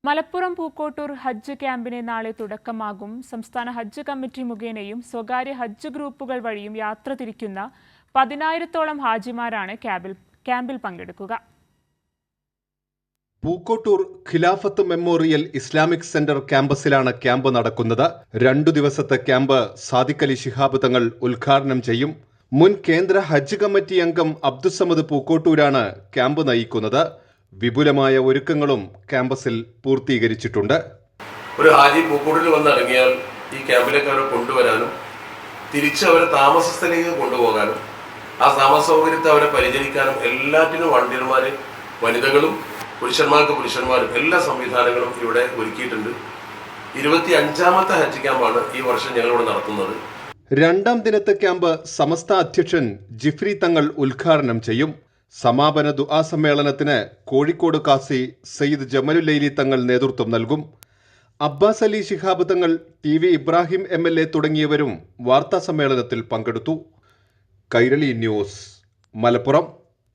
മലപ്പുറം പൂക്കോട്ടൂർ ഹജ്ജ് ക്യാമ്പിന് നാളെ തുടക്കമാകും. സംസ്ഥാന ഹജ്ജ് കമ്മിറ്റി മുഖേനയും സ്വകാര്യ ഹജ്ജ് ഗ്രൂപ്പുകൾ വഴിയും യാത്ര തിരിക്കുന്ന 10,000-ഓളം ഹാജിമാരാണ് ക്യാമ്പിൽ പങ്കെടുക്കുക. പൂക്കോട്ടൂർ ഖിലാഫത്ത് മെമ്മോറിയൽ ഇസ്ലാമിക് സെന്റർ ക്യാമ്പസിലാണ് ക്യാമ്പ് നടക്കുന്നത്. 2 ദിവസത്തെ ക്യാമ്പ് സാദിഖ് അലി ശിഹാബ് തങ്ങൾ ഉദ്ഘാടനം ചെയ്യും. മുൻ കേന്ദ്ര ഹജ്ജ് കമ്മിറ്റി അംഗം അബ്ദുസ്സമദ് പൂക്കോട്ടൂരാണ് ക്യാമ്പ് നയിക്കുന്നത്. വിപുലമായ ഒരുക്കങ്ങളും ക്യാമ്പസിൽ പൂർത്തീകരിച്ചിട്ടുണ്ട്. ഒരു ഹാജി പൂക്കോട്ടിൽ വന്നിറങ്ങിയാൽ ഈ ക്യാമ്പിലേക്ക് അവരെ കൊണ്ടുവരാനും തിരിച്ച് അവരെ താമസ സ്ഥലത്തേക്ക് കൊണ്ടുപോകാനും ആ താമസ സൗകര്യത്തെ അവരെ പരിചരിക്കാനും എല്ലാറ്റിനും വണ്ടിയന്മാർ, വനിതകളും പുരുഷന്മാരും എല്ലാ സംവിധാനങ്ങളും ഇവിടെ ഒരുക്കിയിട്ടുണ്ട്. 25ാമത്തെ ഹജ്ജ് ക്യാമ്പാണ് ഈ വർഷം ഞങ്ങളിവിടെ നടത്തുന്നത്. 2ാം ദിനത്തെ ക്യാമ്പ് സമസ്ത അധ്യക്ഷൻ ജിഫ്രി തങ്ങൾ ഉദ്ഘാടനം ചെയ്യും. സമാപന ദുആ സമ്മേളനത്തിന് കോഴിക്കോട് കാസി സയ്യിദ് ജമലുല്ലൈലി തങ്ങൾ നേതൃത്വം നൽകും. Abbas Ali Shihab Thangal, TV Ibrahim MLA തുടങ്ങിയവരും വാർത്താ സമ്മേളനത്തിൽ പങ്കെടുത്തു. കൈരളി ന്യൂസ്, മലപ്പുറം.